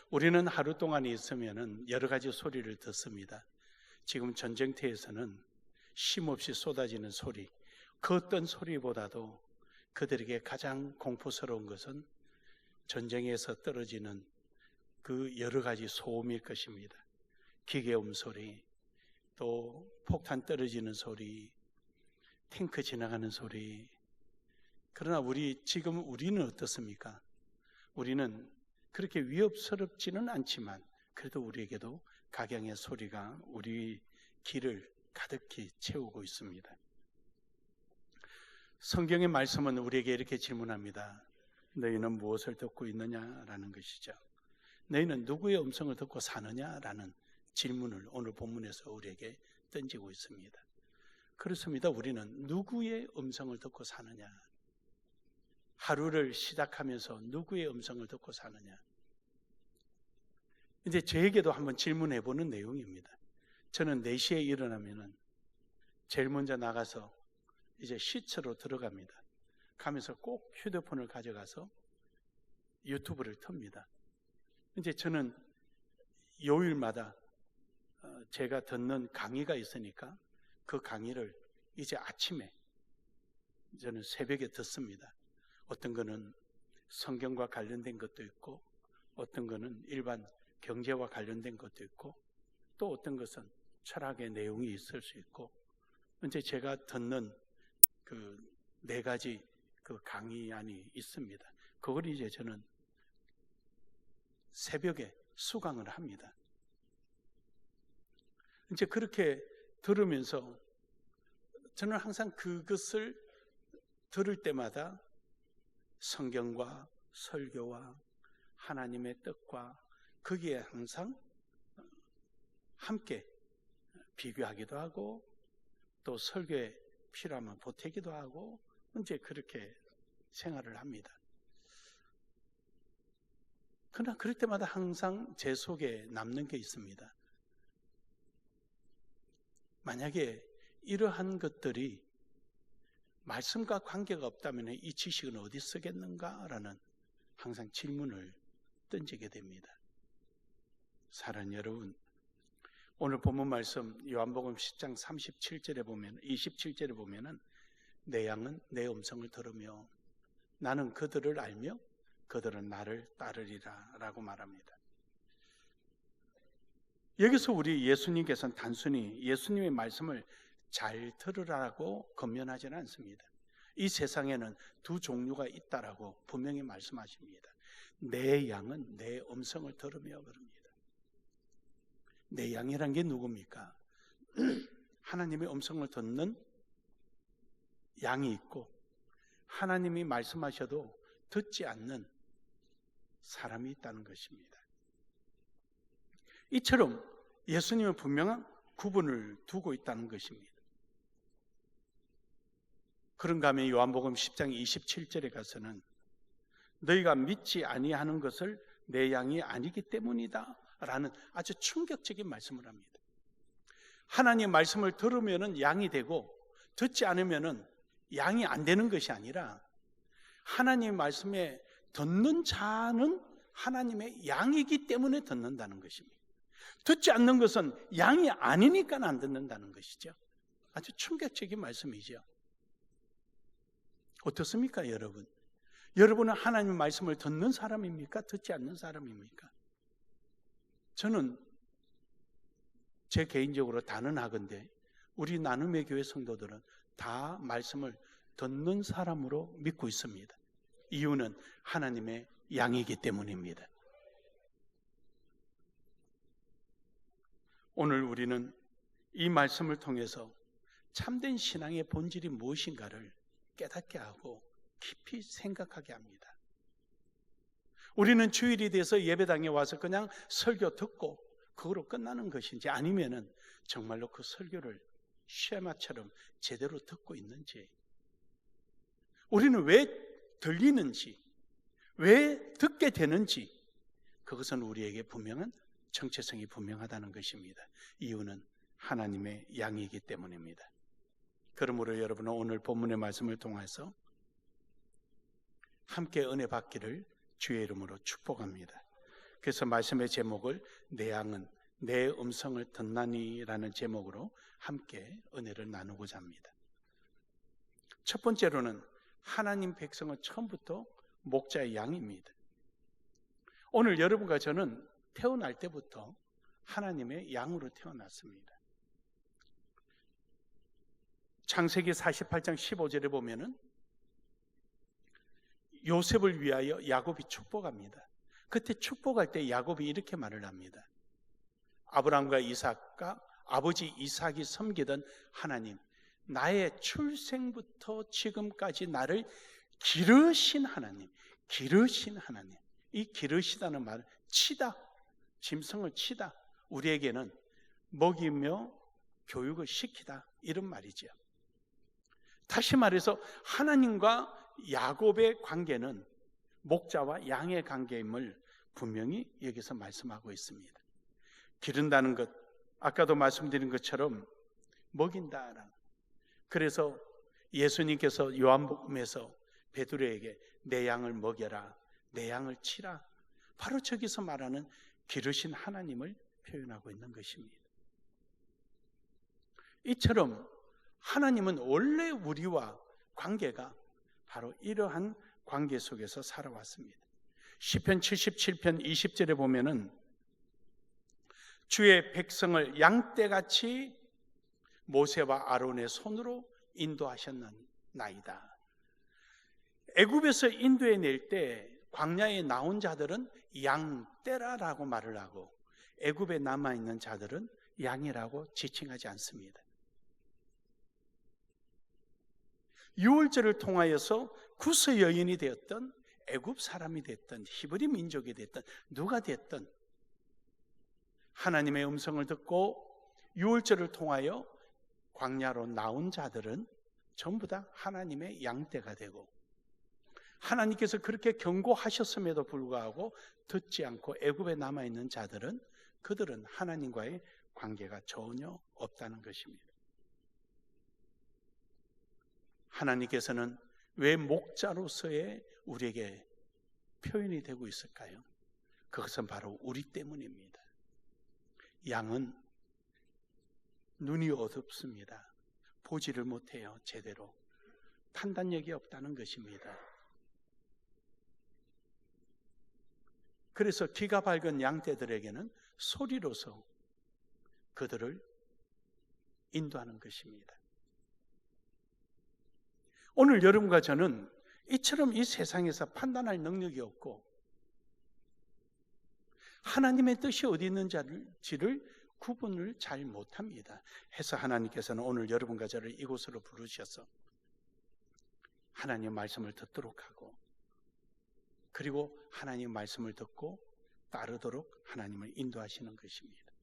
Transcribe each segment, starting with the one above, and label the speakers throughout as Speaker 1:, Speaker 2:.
Speaker 1: 우리는 하루 동안 있으면은 여러 가지 소리를 듣습니다. 지금 전쟁터에서는 쉼없이 쏟아지는 소리, 그 어떤 소리보다도 그들에게 가장 공포스러운 것은 전쟁에서 떨어지는 그 여러 가지 소음일 것입니다. 기계음 소리, 또 폭탄 떨어지는 소리, 탱크 지나가는 소리. 그러나 지금 우리는 어떻습니까? 우리는 그렇게 위협스럽지는 않지만 그래도 우리에게도 각양의 소리가 우리 길을 가득히 채우고 있습니다. 성경의 말씀은 우리에게 이렇게 질문합니다. 너희는 무엇을 듣고 있느냐라는 것이죠. 너희는 누구의 음성을 듣고 사느냐라는 질문을 오늘 본문에서 우리에게 던지고 있습니다. 그렇습니다. 우리는 누구의 음성을 듣고 사느냐? 하루를 시작하면서 누구의 음성을 듣고 사느냐? 이제 저에게도 한번 질문해 보는 내용입니다. 저는 4시에 일어나면은 제일 먼저 나가서 이제 시처로 들어갑니다. 가면서 꼭 휴대폰을 가져가서 유튜브를 틉니다. 이제 저는 요일마다 제가 듣는 강의가 있으니까 그 강의를 이제 아침에 저는 새벽에 듣습니다. 어떤 거는 성경과 관련된 것도 있고 어떤 거는 일반 경제와 관련된 것도 있고 또 어떤 것은 철학의 내용이 있을 수 있고 이제 제가 듣는 그 4가지 그 강의안이 있습니다. 그걸 이제 저는 새벽에 수강을 합니다. 이제 그렇게 들으면서 저는 항상 그것을 들을 때마다 성경과 설교와 하나님의 뜻과 거기에 항상 함께 비교하기도 하고 또 설교에 필요하면 보태기도 하고 이제 그렇게 생활을 합니다. 그러나 그럴 때마다 항상 제 속에 남는 게 있습니다. 만약에 이러한 것들이 말씀과 관계가 없다면 이 지식은 어디 쓰겠는가라는 항상 질문을 던지게 됩니다. 사랑하는 여러분, 오늘 본문 말씀 요한복음 10장 27절에 보면 27절에 보면은 내 양은 내 음성을 들으며 나는 그들을 알며 그들은 나를 따르리라 라고 말합니다. 여기서 우리 예수님께서는 단순히 예수님의 말씀을 잘 들으라고 권면하지는 않습니다. 이 세상에는 2 종류가 있다라고 분명히 말씀하십니다. 내 양은 내 음성을 들으며 그럽니다. 내 양이란 게 누굽니까? 하나님의 음성을 듣는 양이 있고 하나님이 말씀하셔도 듣지 않는 사람이 있다는 것입니다. 이처럼 예수님은 분명한 구분을 두고 있다는 것입니다. 그런가 하면 요한복음 10장 27절에 가서는 너희가 믿지 아니하는 것을 내 양이 아니기 때문이다 라는 아주 충격적인 말씀을 합니다. 하나님의 말씀을 들으면 양이 되고 듣지 않으면 양이 안 되는 것이 아니라 하나님의 말씀에 듣는 자는 하나님의 양이기 때문에 듣는다는 것입니다. 듣지 않는 것은 양이 아니니까 안 듣는다는 것이죠. 아주 충격적인 말씀이죠. 어떻습니까, 여러분? 여러분은 하나님의 말씀을 듣는 사람입니까? 듣지 않는 사람입니까? 저는 제 개인적으로 단언하건대 우리 나눔의 교회 성도들은 다 말씀을 듣는 사람으로 믿고 있습니다. 이유는 하나님의 양이기 때문입니다. 오늘 우리는 이 말씀을 통해서 참된 신앙의 본질이 무엇인가를 깨닫게 하고 깊이 생각하게 합니다. 우리는 주일이 돼서 예배당에 와서 그냥 설교 듣고 그거로 끝나는 것인지 아니면은 정말로 그 설교를 쉐마처럼 제대로 듣고 있는지, 우리는 왜 들리는지, 왜 듣게 되는지, 그것은 우리에게 분명한 정체성이 분명하다는 것입니다. 이유는 하나님의 양이기 때문입니다. 그러므로 여러분은 오늘 본문의 말씀을 통해서 함께 은혜 받기를 주의 이름으로 축복합니다. 그래서 말씀의 제목을 내 양은 내 음성을 듣나니라는 제목으로 함께 은혜를 나누고자 합니다. 첫 번째로는 하나님 백성은 처음부터 목자의 양입니다. 오늘 여러분과 저는 태어날 때부터 하나님의 양으로 태어났습니다. 창세기 48장 15절에 보면은 요셉을 위하여 야곱이 축복합니다. 그때 축복할 때 야곱이 이렇게 말을 합니다. 아브라함과 이삭과 아버지 이삭이 섬기던 하나님, 나의 출생부터 지금까지 나를 기르신 하나님, 기르신 하나님. 이 기르시다는 말, 치다, 짐승을 치다, 우리에게는 먹이며 교육을 시키다, 이런 말이죠. 다시 말해서 하나님과 야곱의 관계는 목자와 양의 관계임을 분명히 여기서 말씀하고 있습니다. 기른다는 것, 아까도 말씀드린 것처럼 먹인다라는. 그래서 예수님께서 요한복음에서 베드로에게 내 양을 먹여라, 내 양을 치라, 바로 저기서 말하는 기르신 하나님을 표현하고 있는 것입니다. 이처럼 하나님은 원래 우리와 관계가 바로 이러한 관계 속에서 살아왔습니다. 시편 77편 20절에 보면은 주의 백성을 양떼같이 모세와 아론의 손으로 인도하셨나이다. 애굽에서 인도해 낼 때 광야에 나온 자들은 양떼라라고 말을 하고 애굽에 남아있는 자들은 양이라고 지칭하지 않습니다. 유월절을 통하여서 구스 여인이 되었던 애굽 사람이 됐던 히브리 민족이 됐던 누가 됐던 하나님의 음성을 듣고 유월절을 통하여 광야로 나온 자들은 전부 다 하나님의 양떼가 되고 하나님께서 그렇게 경고하셨음에도 불구하고 듣지 않고 애굽에 남아있는 자들은 그들은 하나님과의 관계가 전혀 없다는 것입니다. 하나님께서는 왜 목자로서의 우리에게 표현이 되고 있을까요? 그것은 바로 우리 때문입니다. 양은 눈이 어둡습니다. 보지를 못해요. 제대로. 판단력이 없다는 것입니다. 그래서 귀가 밝은 양떼들에게는 소리로서 그들을 인도하는 것입니다. 오늘 여러분과 저는 이처럼 이 세상에서 판단할 능력이 없고 하나님의 뜻이 어디 있는지를 구분을 잘 못합니다. 해서 하나님께서는 오늘 여러분과 저를 이곳으로 부르셔서 하나님의 말씀을 듣도록 하고 그리고 하나님의 말씀을 듣고 따르도록 하나님을 인도하시는 것입니다.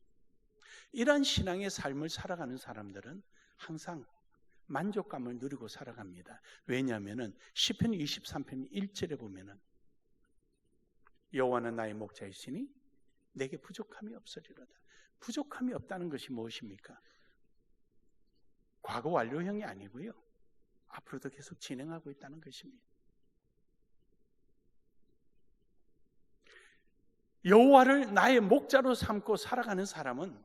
Speaker 1: 이러한 신앙의 삶을 살아가는 사람들은 항상 만족감을 누리고 살아갑니다. 왜냐하면 시편 23편 1절에 보면은 여호와는 나의 목자이시니 내게 부족함이 없으리로다. 부족함이 없다는 것이 무엇입니까? 과거 완료형이 아니고요. 앞으로도 계속 진행하고 있다는 것입니다. 여호와를 나의 목자로 삼고 살아가는 사람은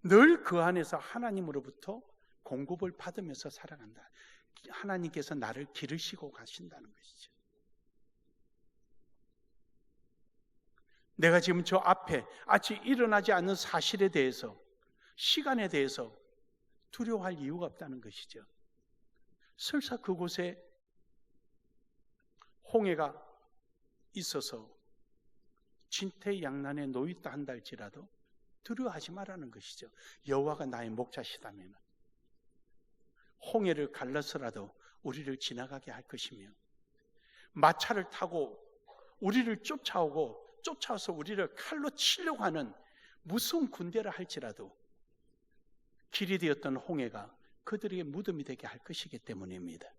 Speaker 1: 늘 그 안에서 하나님으로부터 공급을 받으면서 살아간다. 하나님께서 나를 기르시고 가신다는 것이죠. 내가 지금 저 앞에 아직 일어나지 않는 사실에 대해서, 시간에 대해서 두려워할 이유가 없다는 것이죠. 설사 그곳에 홍해가 있어서 진퇴양난에 놓였다 한다 할지라도 두려워하지 말라는 것이죠. 여호와가 나의 목자시다면 홍해를 갈라서라도 우리를 지나가게 할 것이며 마차를 타고 우리를 쫓아와서 우리를 칼로 치려고 하는 무서운 군대라 할지라도 길이 되었던 홍해가 그들에게 무덤이 되게 할 것이기 때문입니다.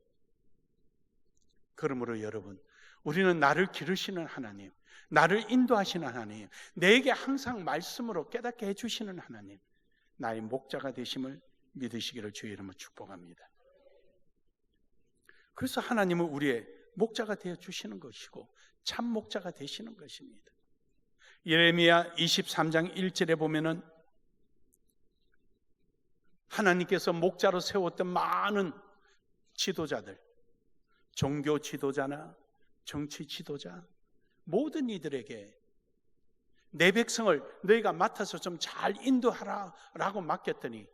Speaker 1: 그러므로 여러분, 우리는 나를 기르시는 하나님, 나를 인도하시는 하나님, 내게 항상 말씀으로 깨닫게 해주시는 하나님, 나의 목자가 되심을 믿으시기를 주의 이름으로 축복합니다. 그래서 하나님은 우리의 목자가 되어 주시는 것이고 참 목자가 되시는 것입니다. 예레미야 23장 1절에 보면은 하나님께서 목자로 세웠던 많은 지도자들, 종교 지도자나 정치 지도자, 모든 이들에게 내 백성을 너희가 맡아서 좀 잘 인도하라 라고 맡겼더니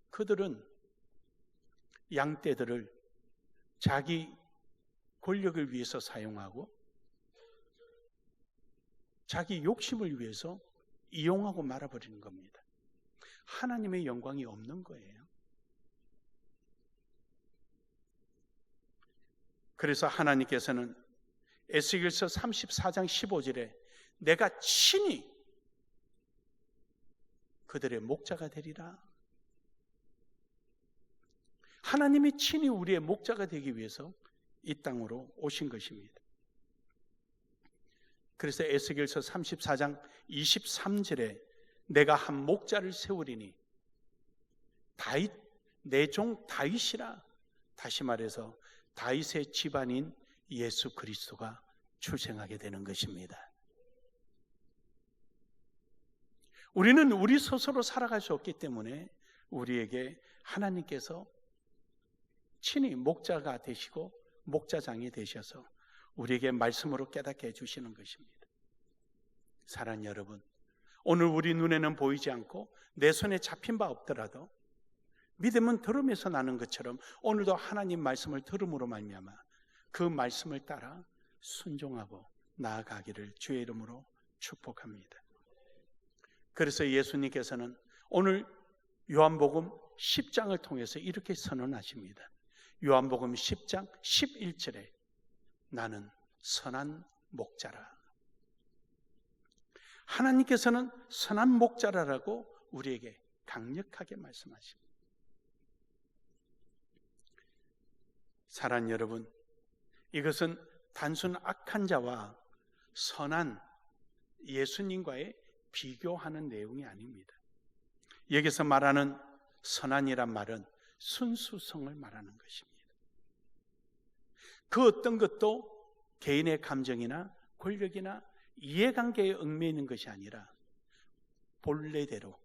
Speaker 1: 그들은 양떼들을 자기 권력을 위해서 사용하고 자기 욕심을 위해서 이용하고 말아버리는 겁니다. 하나님의 영광이 없는 거예요. 그래서 하나님께서는 에스겔서 34장 15절에 내가 친히 그들의 목자가 되리라. 하나님이 친히 우리의 목자가 되기 위해서 이 땅으로 오신 것입니다. 그래서 에스겔서 34장 23절에 내가 한 목자를 세우리니 다윗 내 종 다윗이라. 다시 말해서 다윗의 집안인 예수 그리스도가 출생하게 되는 것입니다. 우리는 우리 스스로 살아갈 수 없기 때문에 우리에게 하나님께서 친히 목자가 되시고 목자장이 되셔서 우리에게 말씀으로 깨닫게 해주시는 것입니다. 사랑하는 여러분, 오늘 우리 눈에는 보이지 않고 내 손에 잡힌 바 없더라도 믿음은 들음에서 나는 것처럼 오늘도 하나님 말씀을 들음으로 말미암아 그 말씀을 따라 순종하고 나아가기를 주의 이름으로 축복합니다. 그래서 예수님께서는 오늘 요한복음 10장을 통해서 이렇게 선언하십니다. 요한복음 10장 11절에 나는 선한 목자라. 하나님께서는 선한 목자라라고 우리에게 강력하게 말씀하십니다. 사랑하는 여러분, 이것은 단순 악한 자와 선한 예수님과의 비교하는 내용이 아닙니다. 여기서 말하는 선한이란 말은 순수성을 말하는 것입니다. 그 어떤 것도 개인의 감정이나 권력이나 이해관계에 얽매이는 것이 아니라 본래대로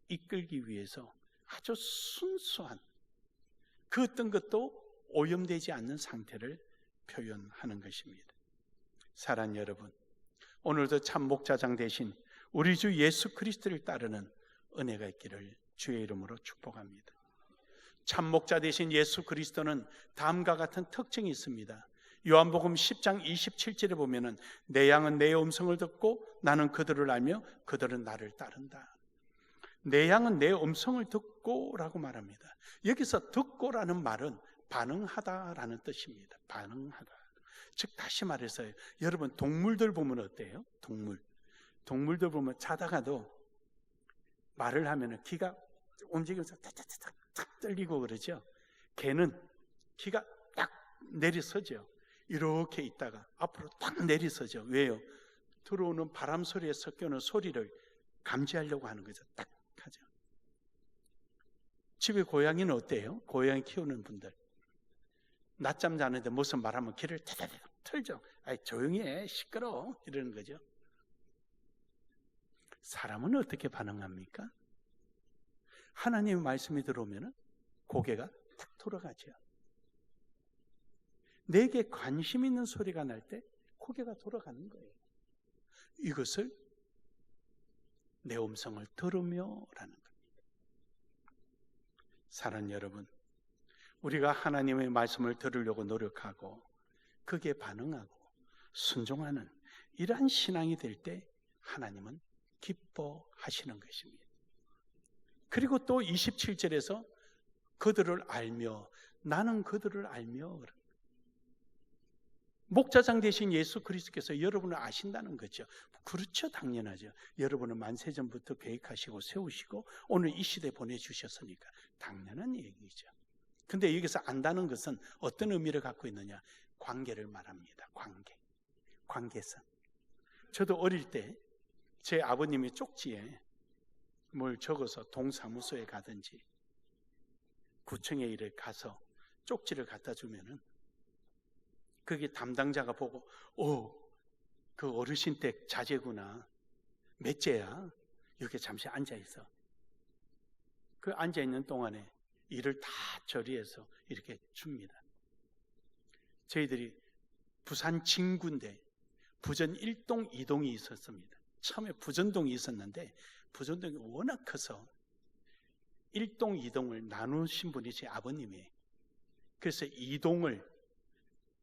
Speaker 1: 이끌기 위해서 아주 순수한 그 어떤 것도 오염되지 않는 상태를 표현하는 것입니다. 사랑하는 여러분, 오늘도 참 목자장 대신 우리 주 예수 그리스도를 따르는 은혜가 있기를 주의 이름으로 축복합니다. 참 목자 대신 예수 그리스도는 다음과 같은 특징이 있습니다. 요한복음 10장 27절에 보면은 내 양은 내 음성을 듣고 나는 그들을 알며 그들은 나를 따른다. 내 양은 내 음성을 듣고 라고 말합니다. 여기서 듣고라는 말은 반응하다라는 뜻입니다. 반응하다. 즉 다시 말해서 여러분 동물들 보면 어때요? 동물들 보면 자다가도 말을 하면 귀가 움직이면서 탁탁탁탁 떨리고 그러죠. 개는 귀가 딱 내리서죠. 이렇게 있다가 앞으로 딱 내리서죠. 왜요? 들어오는 바람 소리에 섞여오는 소리를 감지하려고 하는 거죠. 딱 하죠. 집에 고양이는 어때요? 고양이 키우는 분들 낮잠 자는데 무슨 말하면 귀를 타다닥 털죠. 아이 조용히 해, 시끄러워 이러는 거죠. 사람은 어떻게 반응합니까? 하나님의 말씀이 들어오면 고개가 탁 돌아가죠. 내게 관심 있는 소리가 날 때 고개가 돌아가는 거예요. 이것을 내 음성을 들으며라는 겁니다. 사랑하는 여러분, 우리가 하나님의 말씀을 들으려고 노력하고 그게 반응하고 순종하는 이러한 신앙이 될 때 하나님은 기뻐하시는 것입니다. 그리고 또 27절에서 그들을 알며 나는 그들을 알며 목자장 되신 예수 그리스도께서 여러분을 아신다는 거죠. 그렇죠, 당연하죠. 여러분은 만세전부터 계획하시고 세우시고 오늘 이 시대에 보내주셨으니까 당연한 얘기죠. 근데 여기서 안다는 것은 어떤 의미를 갖고 있느냐? 관계를 말합니다. 관계성. 저도 어릴 때 제 아버님이 쪽지에 뭘 적어서 동사무소에 가든지 구청에 일에 가서 쪽지를 갖다 주면은 거기 담당자가 보고 그 어르신 댁 자제구나. 몇째야? 이렇게 잠시 앉아있어. 그 앉아있는 동안에 일을 다 처리해서 이렇게 줍니다. 저희들이 부산 진구인데 부전 1동, 2동이 있었습니다. 처음에 부전동이 있었는데 부전동이 워낙 커서 1동, 2동을 나누신 분이 제 아버님이에요. 그래서 2동을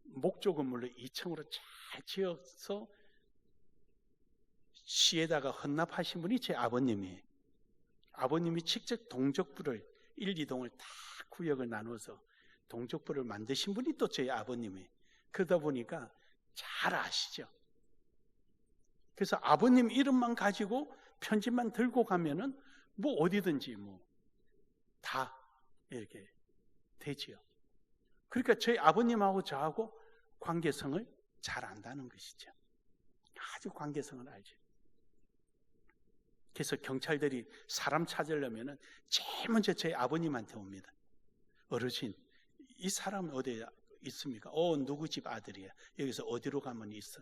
Speaker 1: 목조 건물로 2층으로 잘 지어서 시에다가 헌납하신 분이 제 아버님이에요. 아버님이 직접 동족부를 1, 2동을 다 구역을 나눠서 동족부를 만드신 분이 또 제 아버님이에요. 그러다 보니까 잘 아시죠. 그래서 아버님 이름만 가지고 편지만 들고 가면은 뭐 어디든지 뭐 다 이렇게 되지요. 그러니까 저희 아버님하고 저하고 관계성을 잘 안다는 것이죠. 아주 관계성을 알죠. 그래서 경찰들이 사람 찾으려면은 제일 먼저 저희 아버님한테 옵니다. 어르신, 이 사람 어디에 있습니까? 누구 집 아들이야. 여기서 어디로 가면 있어.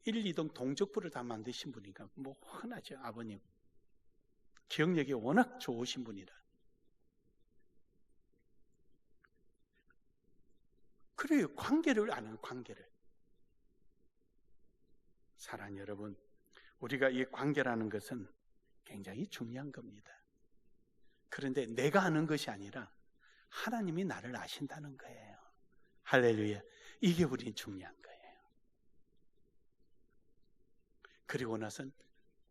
Speaker 1: 1, 2동 동족부를 다 만드신 분이니까 뭐 흔하죠. 아버님 기억력이 워낙 좋으신 분이라. 그래요. 관계를 아는 관계를. 사랑하는 여러분, 우리가 이 관계라는 것은 굉장히 중요한 겁니다. 그런데 내가 아는 것이 아니라 하나님이 나를 아신다는 거예요. 할렐루야. 이게 우리 중요한 거예요. 그리고 나선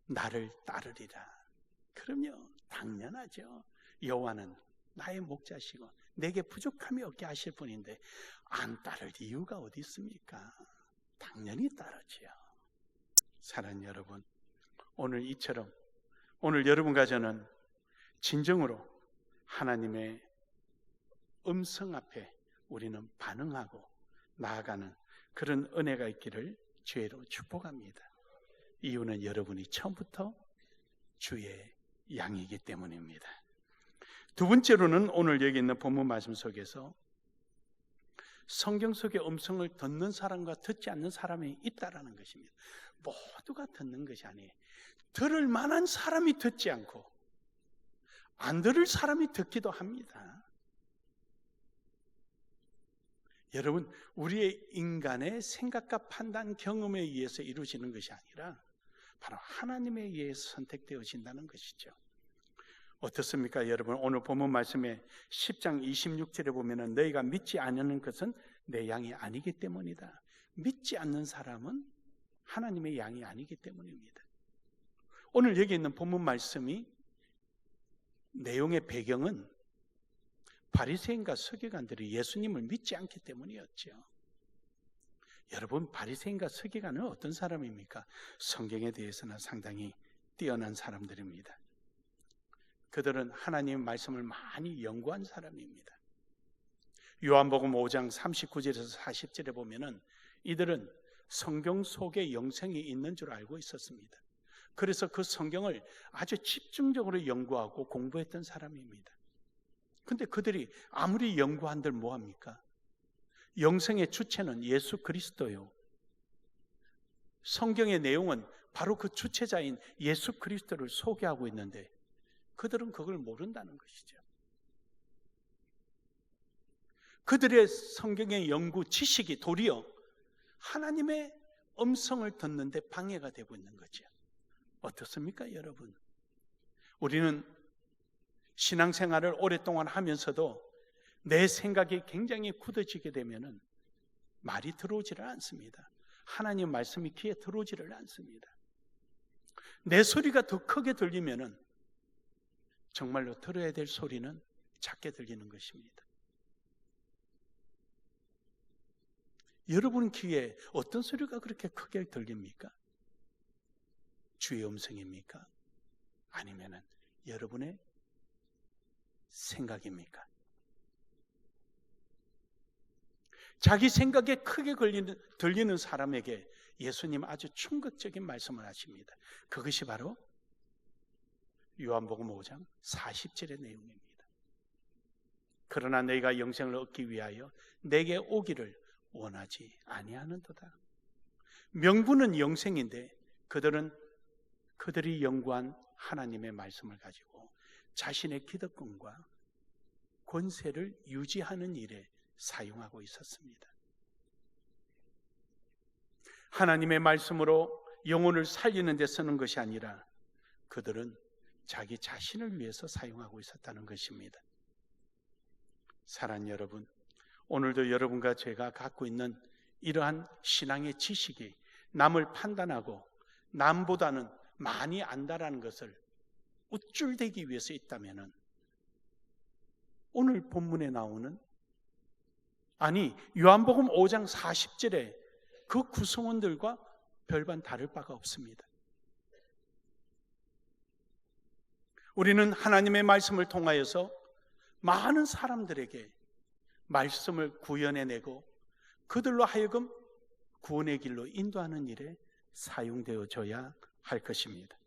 Speaker 1: 나를 따르리라. 그럼요. 당연하죠. 여호와는 나의 목자시고 내게 부족함이 없게 하실 분인데 안 따를 이유가 어디 있습니까? 당연히 따르지요. 사랑하는 여러분, 오늘 이처럼 오늘 여러분과 저는 진정으로 하나님의 음성 앞에 우리는 반응하고 나아가는 그런 은혜가 있기를 주의로 축복합니다. 이유는 여러분이 처음부터 주의 양이기 때문입니다. 두 번째로는 오늘 여기 있는 본문 말씀 속에서 성경 속의 음성을 듣는 사람과 듣지 않는 사람이 있다라는 것입니다. 모두가 듣는 것이 아니에요. 들을 만한 사람이 듣지 않고 안 들을 사람이 듣기도 합니다. 여러분, 우리의 인간의 생각과 판단, 경험에 의해서 이루어지는 것이 아니라 바로 하나님에 의해서 선택되어진다는 것이죠. 어떻습니까, 여러분? 오늘 본문 말씀에 10장 26절에 보면은 너희가 믿지 않는 것은 내 양이 아니기 때문이다. 믿지 않는 사람은 하나님의 양이 아니기 때문입니다. 오늘 여기 있는 본문 말씀이 내용의 배경은 바리새인과 서기관들이 예수님을 믿지 않기 때문이었죠. 여러분, 바리새인과 서기관은 어떤 사람입니까? 성경에 대해서는 상당히 뛰어난 사람들입니다. 그들은 하나님의 말씀을 많이 연구한 사람입니다. 요한복음 5장 39절에서 40절에 보면은 이들은 성경 속에 영생이 있는 줄 알고 있었습니다. 그래서 그 성경을 아주 집중적으로 연구하고 공부했던 사람입니다. 근데 그들이 아무리 연구한들 뭐합니까? 영생의 주체는 예수 그리스도요. 성경의 내용은 바로 그 주체자인 예수 그리스도를 소개하고 있는데 그들은 그걸 모른다는 것이죠. 그들의 성경의 연구 지식이 도리어 하나님의 음성을 듣는데 방해가 되고 있는 거죠. 어떻습니까, 여러분? 우리는 신앙생활을 오랫동안 하면서도 내 생각이 굉장히 굳어지게 되면은 말이 들어오지를 않습니다. 하나님 말씀이 귀에 들어오지를 않습니다. 내 소리가 더 크게 들리면은 정말로 들어야 될 소리는 작게 들리는 것입니다. 여러분 귀에 어떤 소리가 그렇게 크게 들립니까? 주의 음성입니까? 아니면은 여러분의 생각입니까? 자기 생각에 크게 들리는 사람에게 예수님 아주 충격적인 말씀을 하십니다. 그것이 바로 요한복음 5장 40절의 내용입니다. 그러나 너희가 영생을 얻기 위하여 내게 오기를 원하지 아니하는도다. 명분은 영생인데 그들이 연구한 하나님의 말씀을 가지고 자신의 기득권과 권세를 유지하는 일에 사용하고 있었습니다. 하나님의 말씀으로 영혼을 살리는 데 쓰는 것이 아니라 그들은 자기 자신을 위해서 사용하고 있었다는 것입니다. 사랑하는 여러분, 오늘도 여러분과 제가 갖고 있는 이러한 신앙의 지식이 남을 판단하고 남보다는 많이 안다라는 것을 우쭐대기 위해서 있다면 오늘 본문에 나오는 요한복음 5장 40절에 그 구성원들과 별반 다를 바가 없습니다. 우리는 하나님의 말씀을 통하여서 많은 사람들에게 말씀을 구현해내고 그들로 하여금 구원의 길로 인도하는 일에 사용되어져야 할 것입니다.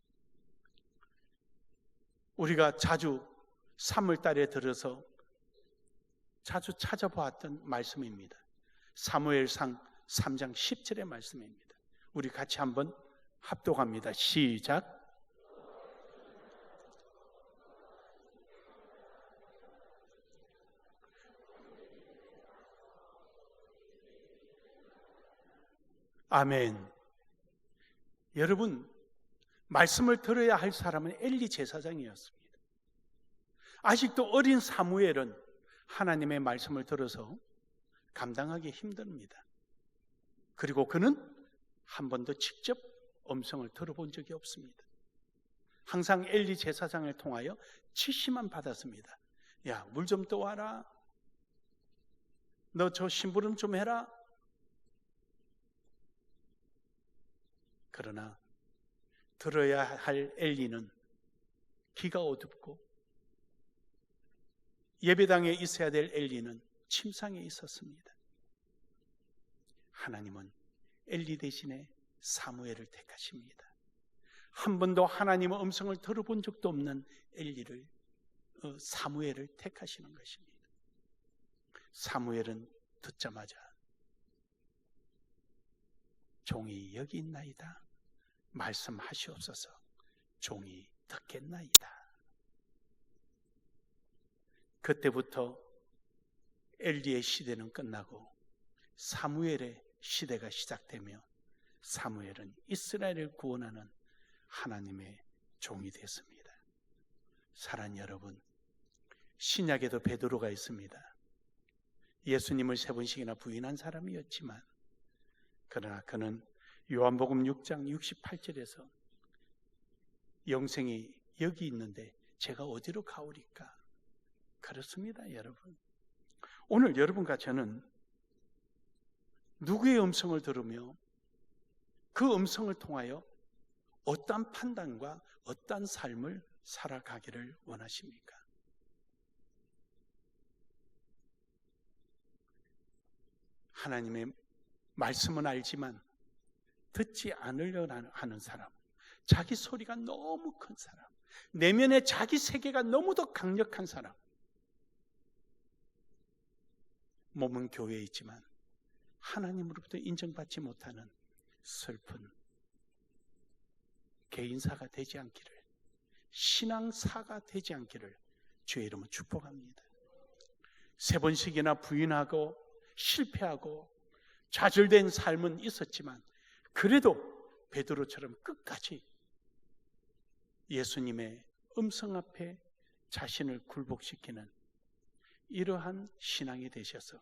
Speaker 1: 우리가 자주 3월달에 들어서 자주 찾아보았던 말씀입니다. 사무엘상 3장 10절의 말씀입니다. 우리 같이 한번 합독합니다. 시작. 아멘. 여러분, 말씀을 들어야 할 사람은 엘리 제사장이었습니다. 아직도 어린 사무엘은 하나님의 말씀을 들어서 감당하기 힘듭니다. 그리고 그는 한 번도 직접 음성을 들어본 적이 없습니다. 항상 엘리 제사장을 통하여 지시만 받았습니다. 야, 물 좀 떠와라. 너 저 심부름 좀 해라. 그러나 들어야 할 엘리는 기가 어둡고 예배당에 있어야 될 엘리는 침상에 있었습니다. 하나님은 엘리 대신에 사무엘을 택하십니다. 한 번도 하나님의 음성을 들어본 적도 없는 사무엘을 택하시는 것입니다. 사무엘은 듣자마자 종이 여기 있나이다. 말씀하시옵소서. 종이 듣겠나이다. 그때부터 엘리의 시대는 끝나고 사무엘의 시대가 시작되며 사무엘은 이스라엘을 구원하는 하나님의 종이 됐습니다. 사랑하는 여러분, 신약에도 베드로가 있습니다. 예수님을 3번씩이나 부인한 사람이었지만 그러나 그는 요한복음 6장 68절에서 영생이 여기 있는데 제가 어디로 가오리까? 그렇습니다, 여러분. 오늘 여러분과 저는 누구의 음성을 들으며 그 음성을 통하여 어떠한 판단과 어떠한 삶을 살아가기를 원하십니까? 하나님의 말씀은 알지만 듣지 않으려 하는 사람, 자기 소리가 너무 큰 사람, 내면에 자기 세계가 너무도 강력한 사람, 몸은 교회에 있지만 하나님으로부터 인정받지 못하는 슬픈 개인사가 되지 않기를, 신앙사가 되지 않기를 주의 이름으로 축복합니다. 3번씩이나 부인하고 실패하고 좌절된 삶은 있었지만 그래도 베드로처럼 끝까지 예수님의 음성 앞에 자신을 굴복시키는 이러한 신앙이 되셔서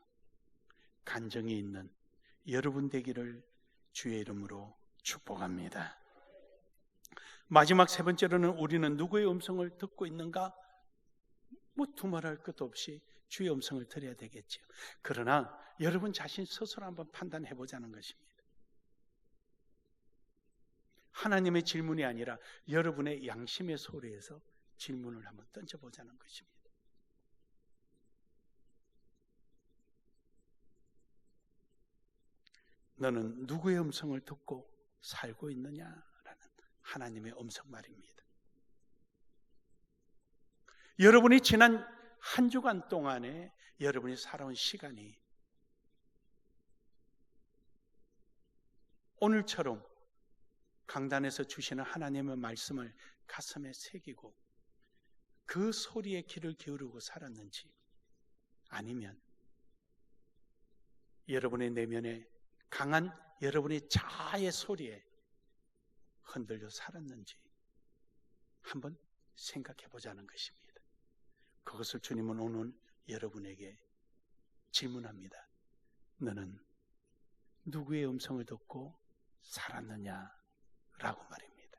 Speaker 1: 간증이 있는 여러분 되기를 주의 이름으로 축복합니다. 마지막 3번째로는 우리는 누구의 음성을 듣고 있는가? 두말할 것도 없이 주의 음성을 들어야 되겠죠. 그러나 여러분 자신 스스로 한번 판단해 보자는 것입니다. 하나님의 질문이 아니라 여러분의 양심의 소리에서 질문을 한번 던져보자는 것입니다. 너는 누구의 음성을 듣고 살고 있느냐라는 하나님의 음성 말입니다. 여러분이 지난 한 주간 동안에 여러분이 살아온 시간이 오늘처럼 강단에서 주시는 하나님의 말씀을 가슴에 새기고 그 소리에 귀를 기울이고 살았는지, 아니면 여러분의 내면에 강한 여러분의 자아의 소리에 흔들려 살았는지 한번 생각해 보자는 것입니다. 그것을 주님은 오늘 여러분에게 질문합니다. 너는 누구의 음성을 듣고 살았느냐? 라고 말입니다.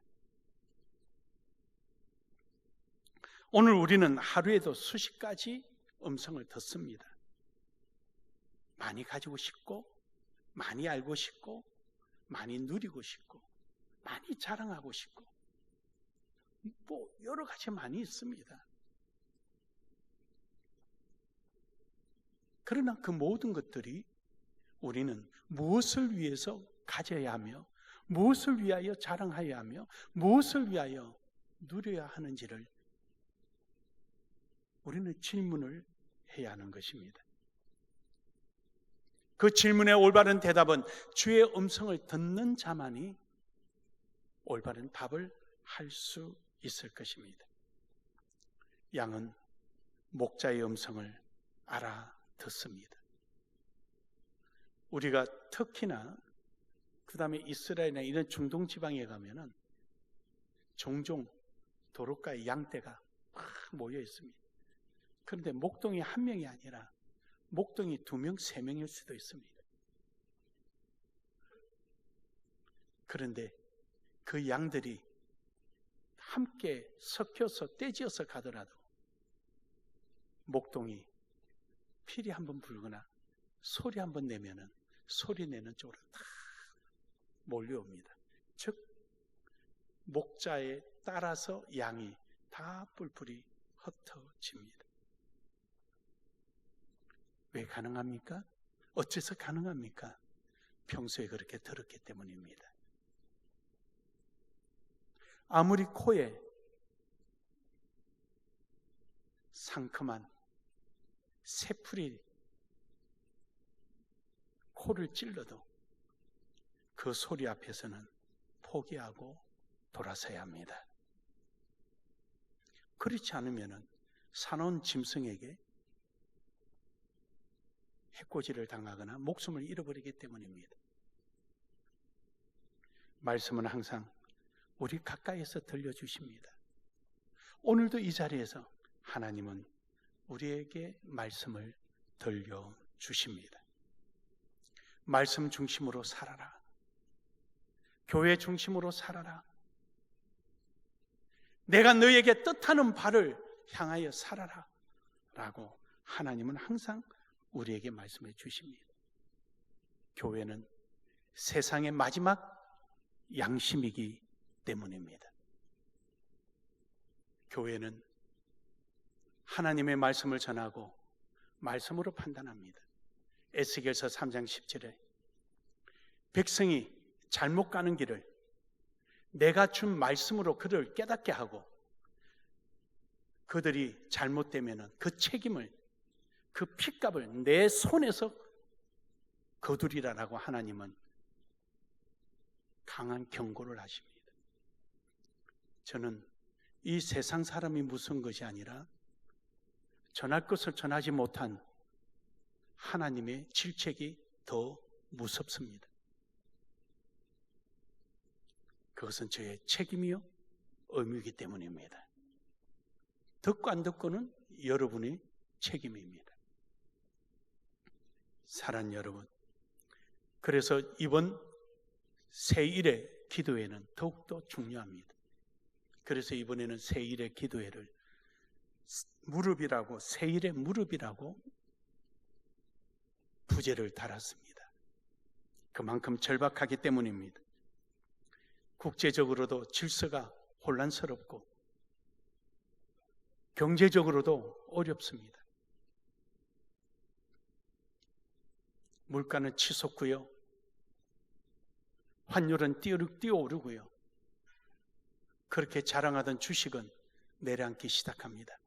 Speaker 1: 오늘 우리는 하루에도 수십 가지 음성을 듣습니다. 많이 가지고 싶고, 많이 알고 싶고, 많이 누리고 싶고, 많이 자랑하고 싶고, 여러 가지 많이 있습니다. 그러나 그 모든 것들이 우리는 무엇을 위해서 가져야 하며, 무엇을 위하여 자랑하여야 하며, 무엇을 위하여 누려야 하는지를 우리는 질문을 해야 하는 것입니다. 그 질문의 올바른 대답은 주의 음성을 듣는 자만이 올바른 답을 할 수 있을 것입니다. 양은 목자의 음성을 알아듣습니다. 우리가 특히나 그 다음에 이스라엘이나 이런 중동 지방에 가면은 종종 도로가에 양떼가 막 모여 있습니다. 그런데 목동이 한 명이 아니라 목동이 2명, 3명일 수도 있습니다. 그런데 그 양들이 함께 섞여서 떼지어서 가더라도 목동이 피리 한번 불거나 소리 한번 내면은 소리 내는 쪽으로 다 몰려옵니다. 즉 목자에 따라서 양이 다 뿔뿔이 흩어집니다. 왜 가능합니까? 어째서 가능합니까? 평소에 그렇게 들었기 때문입니다. 아무리 코에 상큼한 새풀이 코를 찔러도 그 소리 앞에서는 포기하고 돌아서야 합니다. 그렇지 않으면 사나운 짐승에게 해코지를 당하거나 목숨을 잃어버리기 때문입니다. 말씀은 항상 우리 가까이에서 들려주십니다. 오늘도 이 자리에서 하나님은 우리에게 말씀을 들려주십니다. 말씀 중심으로 살아라. 교회 중심으로 살아라. 내가 너에게 뜻하는 바를 향하여 살아라 라고 하나님은 항상 우리에게 말씀해 주십니다. 교회는 세상의 마지막 양심이기 때문입니다. 교회는 하나님의 말씀을 전하고 말씀으로 판단합니다. 에스겔서 3장 17에 백성이 잘못 가는 길을 내가 준 말씀으로 그를 깨닫게 하고 그들이 잘못되면 그 책임을, 그 핏값을 내 손에서 거두리라라고 하나님은 강한 경고를 하십니다. 저는 이 세상 사람이 무서운 것이 아니라 전할 것을 전하지 못한 하나님의 질책이 더 무섭습니다. 그것은 저의 책임이요 의무이기 때문입니다. 듣고 안 듣고는 여러분의 책임입니다. 사랑하는 여러분, 그래서 이번 새일의 기도회는 더욱더 중요합니다. 그래서 이번에는 새일의 기도회를 무릎이라고, 새일의 무릎이라고 부제를 달았습니다. 그만큼 절박하기 때문입니다. 국제적으로도 질서가 혼란스럽고 경제적으로도 어렵습니다. 물가는 치솟고요. 환율은 뛰어오르고요. 그렇게 자랑하던 주식은 내려앉기 시작합니다.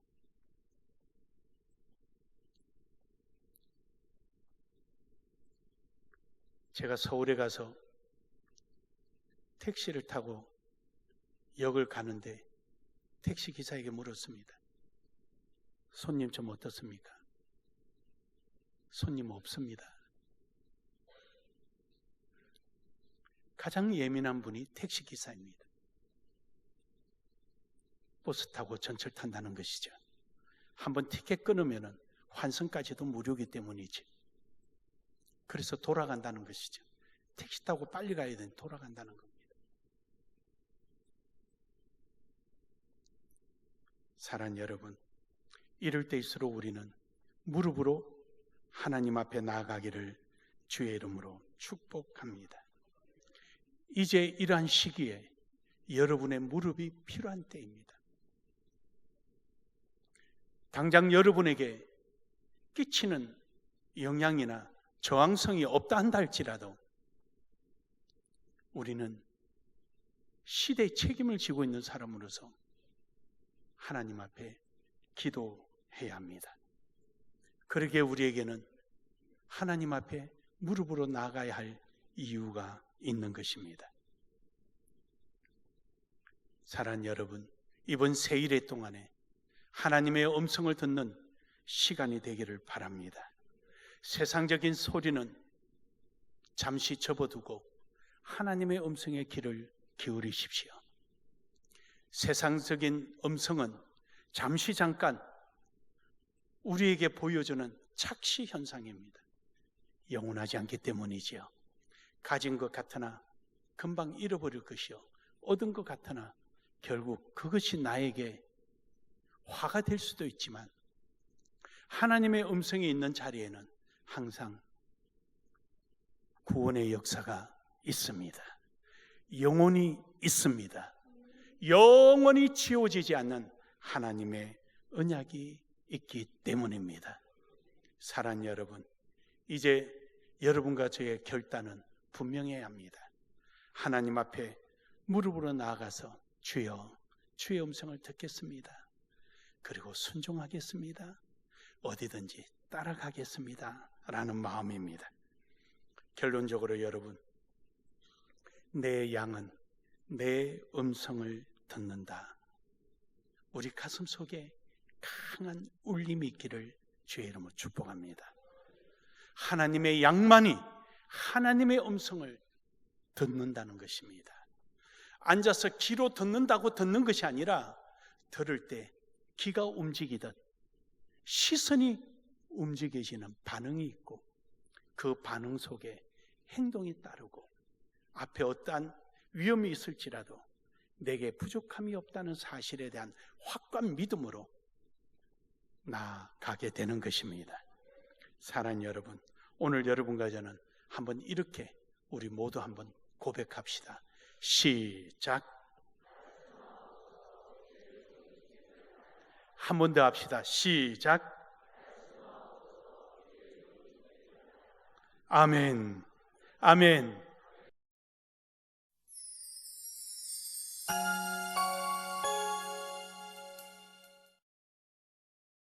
Speaker 1: 제가 서울에 가서 택시를 타고 역을 가는데 택시 기사에게 물었습니다. 손님 좀 어떻습니까? 손님 없습니다. 가장 예민한 분이 택시 기사입니다. 버스 타고 전철 탄다는 것이죠. 한번 티켓 끊으면 환승까지도 무료이기 때문이지. 그래서 돌아간다는 것이죠. 택시 타고 빨리 가야 되니 돌아간다는 겁니다. 사랑하는 여러분, 이럴 때일수록 우리는 무릎으로 하나님 앞에 나아가기를 주의 이름으로 축복합니다. 이제 이러한 시기에 여러분의 무릎이 필요한 때입니다. 당장 여러분에게 끼치는 영향이나 저항성이 없다 한다 할지라도 우리는 시대의 책임을 지고 있는 사람으로서 하나님 앞에 기도해야 합니다. 그러기에 우리에게는 하나님 앞에 무릎으로 나아가야 할 이유가 있는 것입니다. 사랑하는 여러분, 이번 세일의 동안에 하나님의 음성을 듣는 시간이 되기를 바랍니다. 세상적인 소리는 잠시 접어두고 하나님의 음성의 귀를 기울이십시오. 세상적인 음성은 잠깐 우리에게 보여주는 착시 현상입니다. 영원하지 않기 때문이지요. 가진 것 같으나 금방 잃어버릴 것이요, 얻은 것 같으나 결국 그것이 나에게 화가 될 수도 있지만 하나님의 음성이 있는 자리에는 항상 구원의 역사가 있습니다. 영원히 있습니다. 영원히 지워지지 않는 하나님의 언약이 있기 때문입니다. 사랑하는 여러분, 이제 여러분과 저의 결단은 분명해야 합니다. 하나님 앞에 무릎으로 나아가서 주여, 주의 음성을 듣겠습니다. 그리고 순종하겠습니다. 어디든지 따라가겠습니다. 라는 마음입니다. 결론적으로 여러분, 내 양은 내 음성을 듣는다. 우리 가슴 속에 강한 울림이 있기를 주의 이름으로 축복합니다. 하나님의 양만이 하나님의 음성을 듣는다는 것입니다. 앉아서 귀로 듣는다고 듣는 것이 아니라 들을 때 귀가 움직이듯 시선이 움직여지는 반응이 있고 그 반응 속에 행동이 따르고 앞에 어떠한 위험이 있을지라도 내게 부족함이 없다는 사실에 대한 확고한 믿음으로 나아가게 되는 것입니다. 사랑하는 여러분, 오늘 여러분과 저는 한번 이렇게 우리 모두 한번 고백합시다. 시작. 한 번 더 합시다. 시작. 아멘. 아멘.